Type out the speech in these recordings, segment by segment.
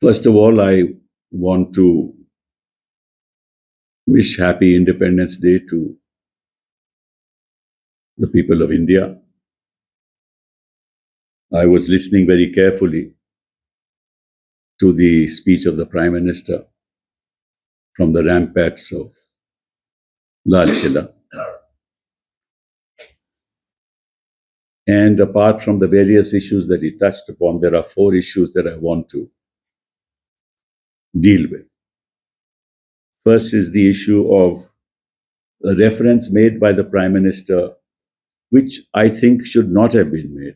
First of all, I want to wish happy Independence Day to the people of India. I was listening very carefully to the speech of the Prime Minister from the ramparts of Lal Killa. And apart from the various issues that he touched upon, there are 4 issues that I want to deal with. First is the issue of a reference made by the Prime Minister, which I think should not have been made,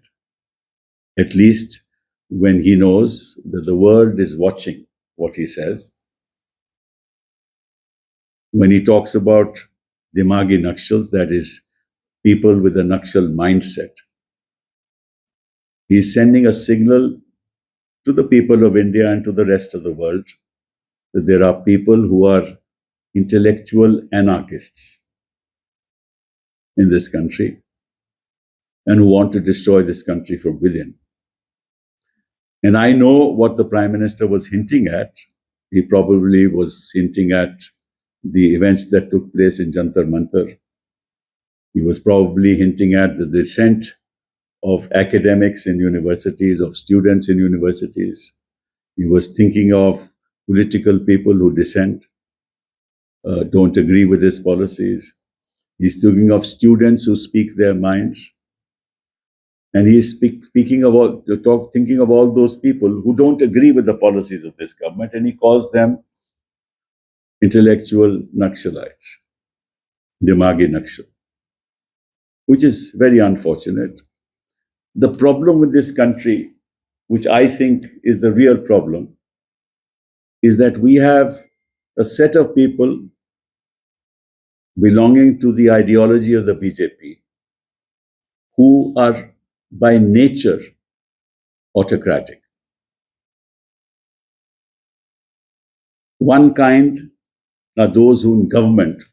at least when he knows that the world is watching what he says. When he talks about Dimagi Naxals, that is, people with a Naxal mindset, he is sending a signal to the people of India and to the rest of the world that there are people who are intellectual anarchists in this country and who want to destroy this country from within. And I know what the Prime Minister was hinting at. He probably was hinting at the events that took place in Jantar Mantar. He was probably hinting at the dissent of academics in universities, of students in universities. He was thinking of political people who dissent, don't agree with his policies. He's thinking of students who speak their minds. And he is thinking of all those people who don't agree with the policies of this government, and he calls them intellectual Naxalites, Dimagi Naxal, which is very unfortunate. The problem with this country, which I think is the real problem, is that we have a set of people belonging to the ideology of the BJP who are by nature autocratic. One kind are those who in government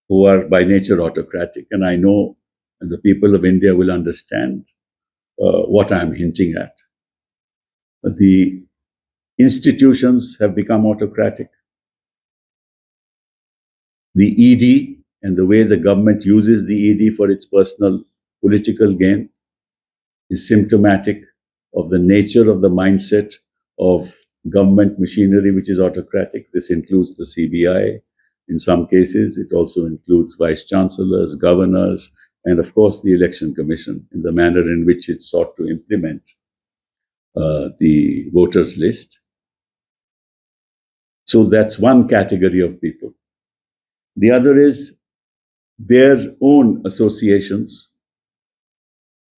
who are by nature autocratic, and I know and the people of India will understand what I am hinting at. The institutions have become autocratic. The ED and the way the government uses the ED for its personal political gain is symptomatic of the nature of the mindset of government machinery, which is autocratic. This includes the CBI. In some cases, it also includes vice chancellors, governors, and of course the Election Commission in the manner in which it sought to implement the voters list. So that's one category of people. The other is their own associations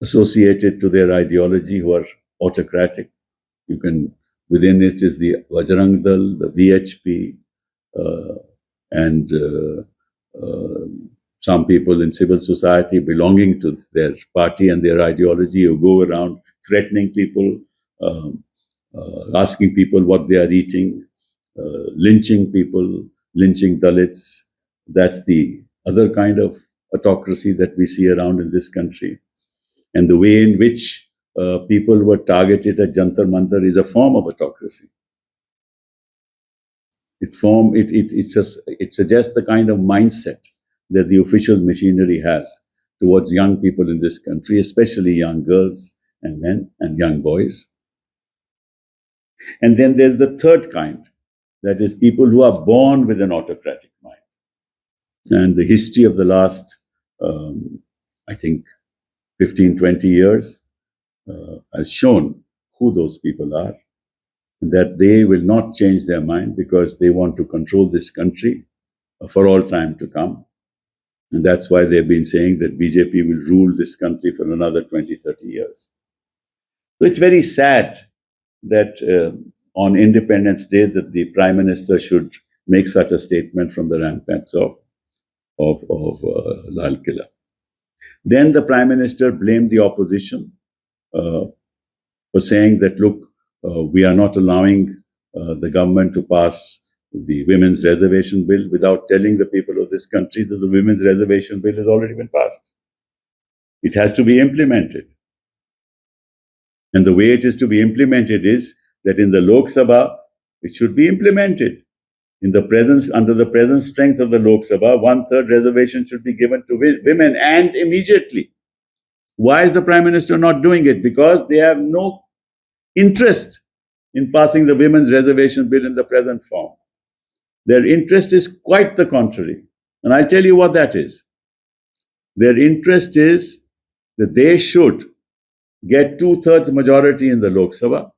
associated to their ideology who are autocratic. You can, within it is the Bajrang Dal, the VHP, and some people in civil society belonging to their party and their ideology who go around threatening people, asking people what they are eating, lynching people, lynching Dalits. That's the other kind of autocracy that we see around in this country. And the way in which people were targeted at Jantar Mantar is a form of autocracy. It suggests the kind of mindset that the official machinery has towards young people in this country, especially young girls and men and young boys. And then there's the third kind, that is people who are born with an autocratic mind. And the history of the last, I think, 15, 20 years has shown who those people are, and that they will not change their mind because they want to control this country for all time to come. And that's why they've been saying that BJP will rule this country for another 20, 30 years. So it's very sad that on Independence Day that the Prime Minister should make such a statement from the ramparts of Lal Killa. Then the Prime Minister blamed the opposition for saying that, look, we are not allowing the government to pass the Women's Reservation Bill without telling the people of this country that the Women's Reservation Bill has already been passed. It has to be implemented. And the way it is to be implemented is that in the Lok Sabha, it should be implemented. Under the present strength of the Lok Sabha, one-third reservation should be given to women and immediately. Why is the Prime Minister not doing it? Because they have no interest in passing the women's reservation bill in the present form. Their interest is quite the contrary. And I'll tell you what that is. Their interest is that they should get two-thirds majority in the Lok Sabha.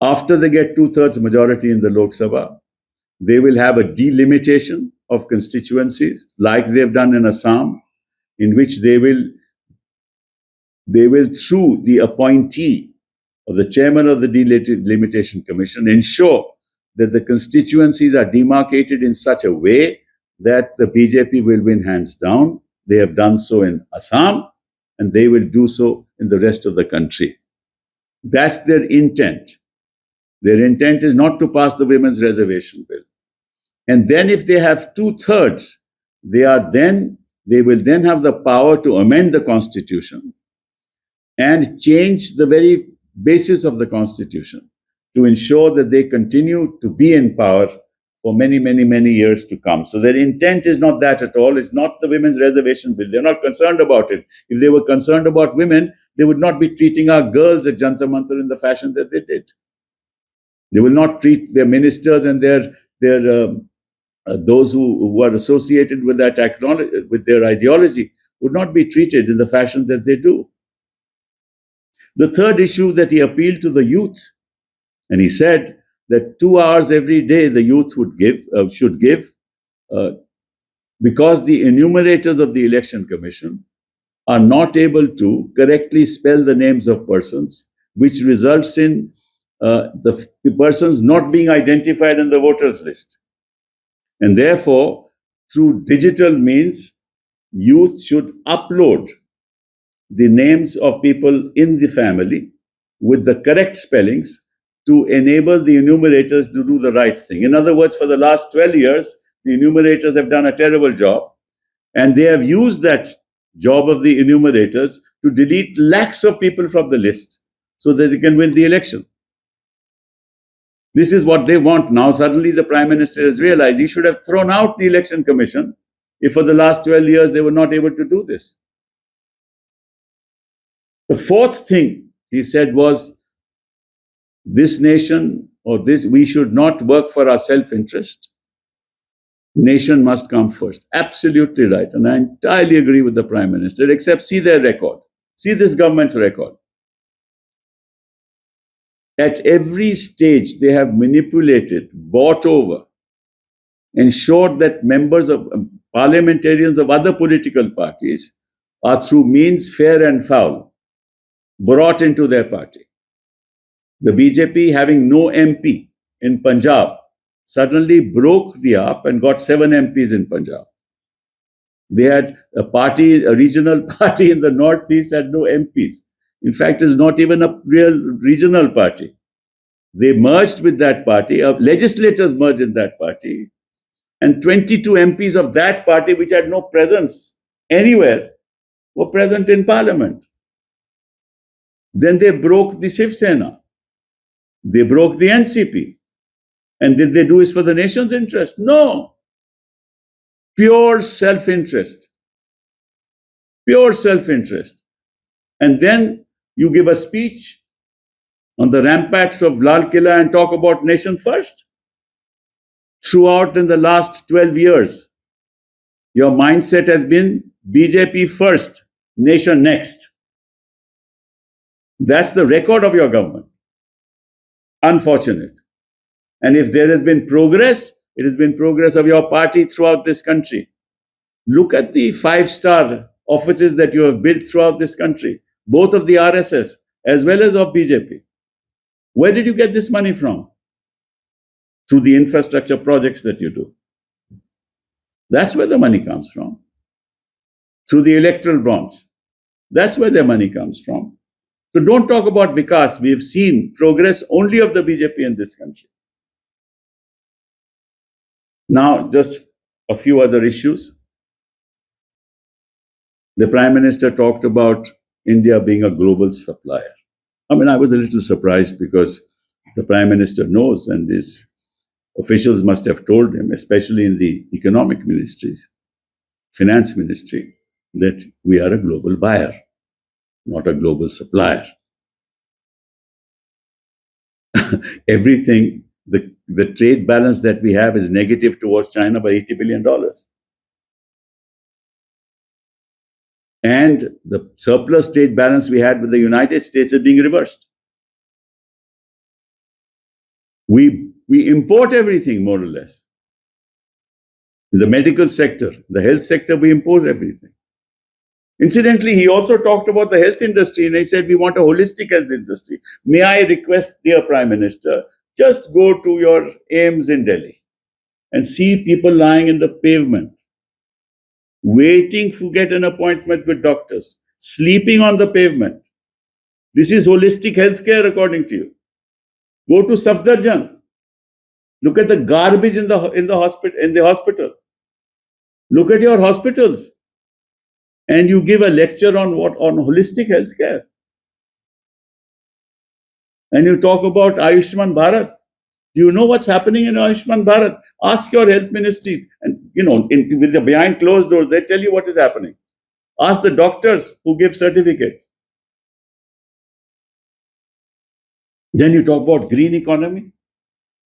After they get two-thirds majority in the Lok Sabha, they will have a delimitation of constituencies like they've done in Assam, in which they will, through the appointee of the chairman of the Delimitation Commission, ensure that the constituencies are demarcated in such a way that the BJP will win hands down. They have done so in Assam, and they will do so in the rest of the country. That's their intent. Their intent is not to pass the women's reservation bill. And then if they have two-thirds, they will then have the power to amend the constitution and change the very basis of the constitution to ensure that they continue to be in power for many, many, many years to come. So their intent is not that at all. It's not the women's reservation bill. They're not concerned about it. If they were concerned about women, they would not be treating our girls at Jantar Mantar in the fashion that they did. They will not treat their ministers and those who are associated with with their ideology would not be treated in the fashion that they do. The third issue that he appealed to the youth, and he said that 2 hours every day the youth should give, because the enumerators of the Election Commission are not able to correctly spell the names of persons, which results in the persons not being identified in the voters list. And therefore, through digital means, youth should upload the names of people in the family with the correct spellings to enable the enumerators to do the right thing. In other words, for the last 12 years, the enumerators have done a terrible job, and they have used that job of the enumerators to delete lakhs of people from the list so that they can win the election. This is what they want now. Suddenly the Prime Minister has realized he should have thrown out the Election Commission if for the last 12 years they were not able to do this. The fourth thing he said was, this nation we should not work for our self-interest. Nation must come first. Absolutely right. And I entirely agree with the Prime Minister, except see their record. See this government's record. At every stage, they have manipulated, bought over, ensured that members of parliamentarians of other political parties are, through means fair and foul, brought into their party. The BJP, having no MP in Punjab, suddenly broke the up and got 7 MPs in Punjab. They had a regional party in the northeast had no MPs. In fact, it's not even a real regional party. They merged with that party, legislators merged in that party, and 22 MPs of that party, which had no presence anywhere, were present in parliament. Then they broke the Shiv Sena. They broke the NCP. And did they do this for the nation's interest? No. Pure self-interest. Pure self-interest. And then you give a speech on the ramparts of Lal Killa and talk about nation first. Throughout in the last 12 years, your mindset has been BJP first, nation next. That's the record of your government. Unfortunate. And if there has been progress, it has been progress of your party throughout this country. Look at the 5-star offices that you have built throughout this country, both of the RSS as well as of BJP. Where did you get this money from? Through the infrastructure projects that you do. That's where the money comes from. Through the electoral bonds. That's where the money comes from. So don't talk about Vikas. We have seen progress only of the BJP in this country. Now, just a few other issues. The Prime Minister talked about India being a global supplier. I mean, I was a little surprised because The Prime Minister knows, and his officials must have told him, especially in the economic ministries, finance ministry, that we are a global buyer, not a global supplier. Everything, the trade balance that we have is negative towards China by $80 billion. And the surplus trade balance we had with the United States is being reversed. We import everything, more or less. In the medical sector, the health sector, we import everything. Incidentally, he also talked about the health industry, and he said, we want a holistic health industry. May I request, dear Prime Minister, just go to your AIIMS in Delhi and see people lying in the pavement, waiting to get an appointment with doctors, sleeping on the pavement. This is holistic healthcare, according to you. Go to Safdarjung. Look at the garbage in the hospital. Look at your hospitals. And you give a lecture on holistic healthcare. And you talk about Ayushman Bharat. Do you know what's happening in Ayushman Bharat? Ask your health ministry, and with the behind closed doors, they tell you what is happening. Ask the doctors who give certificates. Then you talk about green economy.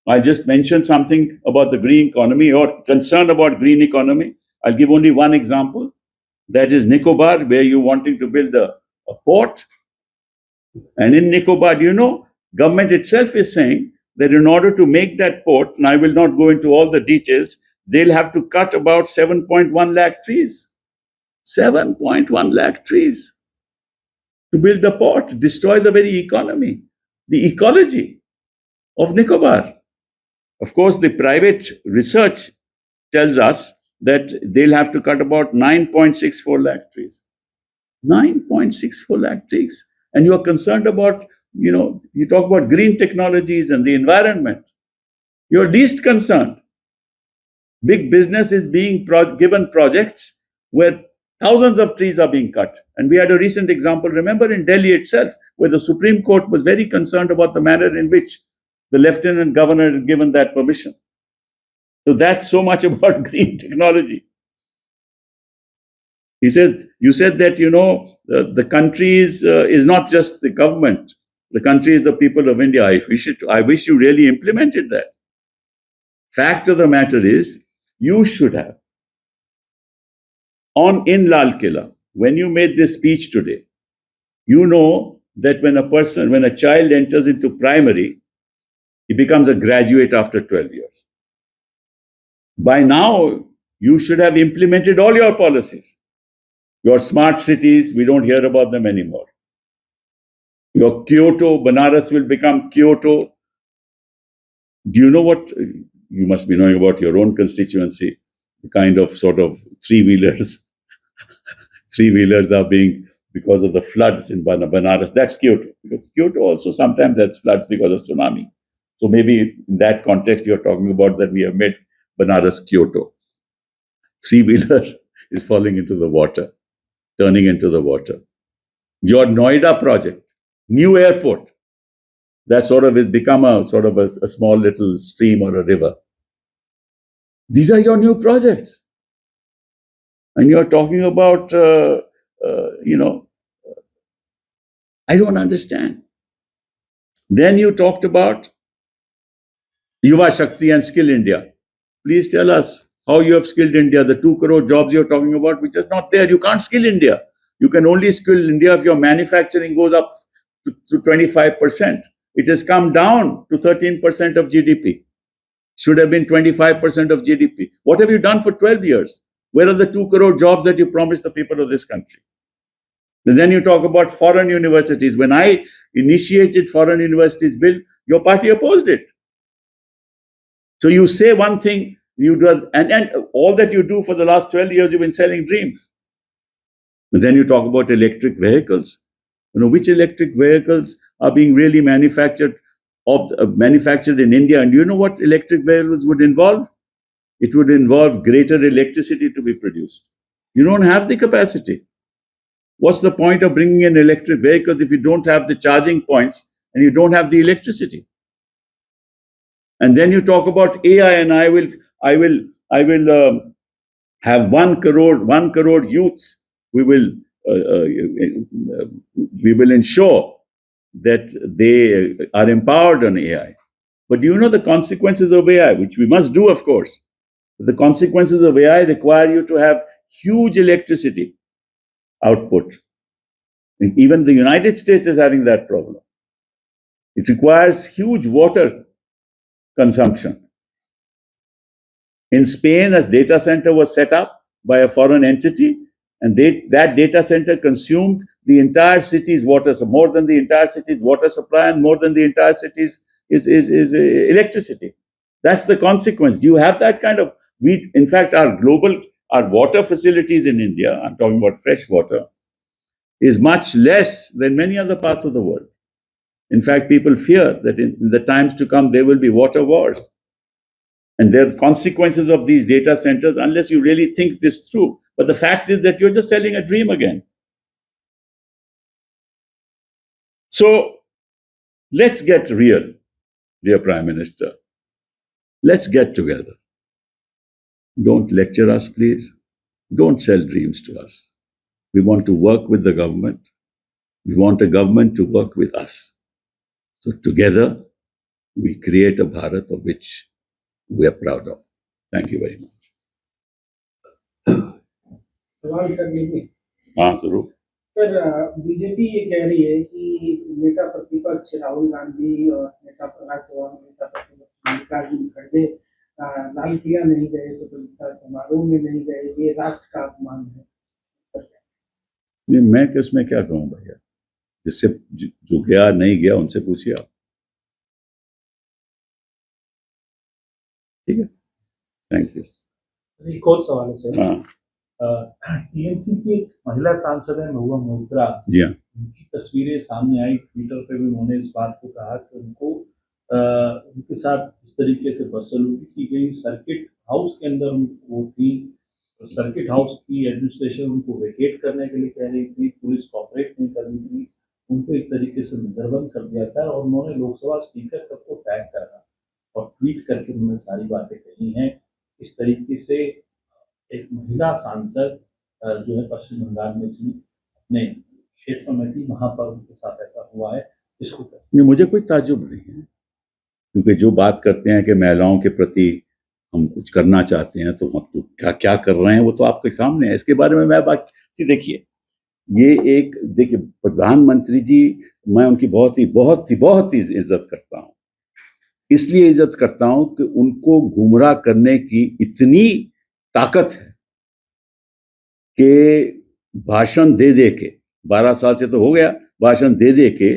I just mentioned something about the green economy or concern about green economy. I'll give only one example. That is Nicobar, where you're wanting to build a port. And in Nicobar, government itself is saying that in order to make that port, and I will not go into all the details, they'll have to cut about 7.1 lakh trees. 7.1 lakh trees to build the port, destroy the very economy, the ecology of Nicobar. Of course, the private research tells us that they'll have to cut about 9.64 lakh trees. 9.64 lakh trees. And you are concerned about, you talk about green technologies and the environment. You're least concerned. Big business is being given projects where thousands of trees are being cut. And we had a recent example, remember, in Delhi itself, where the Supreme Court was very concerned about the manner in which the Lieutenant Governor had given that permission. So that's so much about green technology. He said, you said that, the country is not just the government. The country is the people of India. I wish you really implemented that. Fact of the matter is, you should have. In Lal Killa, when you made this speech today, you know that when a child enters into primary, he becomes a graduate after 12 years. By now, you should have implemented all your policies. Your smart cities, we don't hear about them anymore. Your Kyoto, Banaras will become Kyoto. Do you know what? You must be knowing about your own constituency, the kind of sort of three-wheelers. Three-wheelers are being, because of the floods in Banaras. That's Kyoto. Because Kyoto also sometimes has floods because of tsunami. So maybe in that context, you're talking about that we have made Banaras Kyoto. Three-wheeler is falling into the water, turning into the water. Your Noida project, new airport, that sort of has become a small little stream or a river. These are your new projects. And you're talking about, I don't understand. Then you talked about Yuva Shakti and Skill India. Please tell us how you have skilled India. The 2 crore jobs you're talking about, which is not there. You can't skill India. You can only skill India if your manufacturing goes up to 25%. It has come down to 13% of GDP. Should have been 25% of GDP. What have you done for 12 years? Where are the 2 crore jobs that you promised the people of this country? And then you talk about foreign universities. When I initiated foreign universities bill, your party opposed it. So you say one thing, you do, and all that you do for the last 12 years, you've been selling dreams. And then you talk about electric vehicles. Which electric vehicles are being really manufactured in India? And do you know what electric vehicles would involve? It would involve greater electricity to be produced. You don't have the capacity. What's the point of bringing in electric vehicles if you don't have the charging points and you don't have the electricity? And then you talk about AI, and I will have 1 crore youth. We will ensure that they are empowered on AI. But do you know the consequences of AI, which we must do, of course? The consequences of AI require you to have huge electricity output. Even the United States is having that problem. It requires huge water consumption. In Spain, a data center was set up by a foreign entity, and that data center consumed the entire city's water, so more than the entire city's water supply and more than the entire city's electricity. That's the consequence. Do you have that kind of? In fact, our water facilities in India, I'm talking about fresh water, is much less than many other parts of the world. In fact, people fear that in the times to come, there will be water wars. And there are consequences of these data centers unless you really think this through. But the fact is that you're just selling a dream again. So let's get real, dear Prime Minister. Let's get together. Don't lecture us, please. Don't sell dreams to us. We want to work with the government. We want a government to work with us. So together, we create a Bharat of which we are proud of. Thank you very much. सवाल कर लीजिए। हाँ जरूर। Sir, BJP ये कह रही है कि नेता प्रतिपक्ष राहुल गांधी और नेता राज्यसभा में नेता प्रतिपक्ष मल्लिकार्जुन खड़गे लाल किला नहीं गए, स्वतंत्रता समारोह में नहीं गए, ये राष्ट्र का अपमान है। नहीं, मैं किसमें क्या कहूँ भैया, जिससे जो गया नहीं गया उनसे पूछिए आप। ठीक है, थैंक यू। एक और सवाल है सर। हाँ, टीएमसी की एक महिला सांसद है महुआ मोइत्रा, जी हाँ, उनकी तस्वीरें सामने आई, ट्विटर पे भी उन्होंने इस बात को कहा कि उनके साथ इस तरीके से बदसलूकी की गई। सर्किट हाउस के अंदर वो थी, तो सर्किट हाउस की एडमिनिस्ट्रेशन उनको वेकेट करने के लिए कह रही थी, पुलिस कॉपरेट नहीं कर रही थी, उनको एक तरीके से नजरबंद कर दिया था और उन्होंने लोकसभा स्पीकर तक को टैग करा और ट्वीट करके उन्होंने सारी बातें कही हैं। इस तरीके से एक महिला सांसद जो है पश्चिम बंगाल में थी, अपने क्षेत्र में थी, वहां पर उनके साथ ऐसा हुआ है। इसको नहीं, मुझे कोई ताज्जुब नहीं है, क्योंकि जो बात करते हैं कि महिलाओं के प्रति हम कुछ करना चाहते हैं, तो हम तो क्या कर रहे हैं वो तो आपके सामने है। इसके बारे में मैं बात देखिए, ये एक देखिए प्रधानमंत्री जी, मैं उनकी बहुत ही इज्जत करता हूँ। इसलिए इज्जत करता हूँ कि उनको गुमराह करने की इतनी ताकत है कि भाषण दे के 12 साल से तो हो गया, भाषण दे के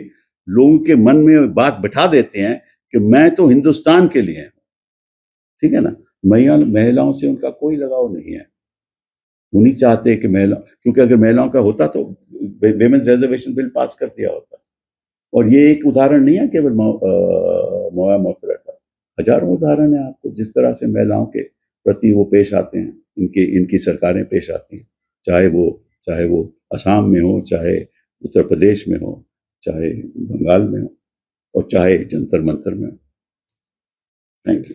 लोगों के मन में बात बिठा देते हैं कि मैं तो हिंदुस्तान के लिए हूं। ठीक है ना, महिलाओं से उनका कोई लगाव नहीं है। वो नहीं चाहते कि क्योंकि अगर महिलाओं का होता तो विमेन्स रिजर्वेशन बिल पास कर दिया होता। और ये एक उदाहरण नहीं है केवल महुआ मोइत्रा का, हजारों उदाहरण है आपको जिस तरह से महिलाओं के प्रति वो पेश आते हैं, इनकी सरकारें पेश आती हैं, चाहे वो असम में हो, चाहे उत्तर प्रदेश में हो, चाहे बंगाल में हो, और चाहे जंतर मंतर में हो। Thank you.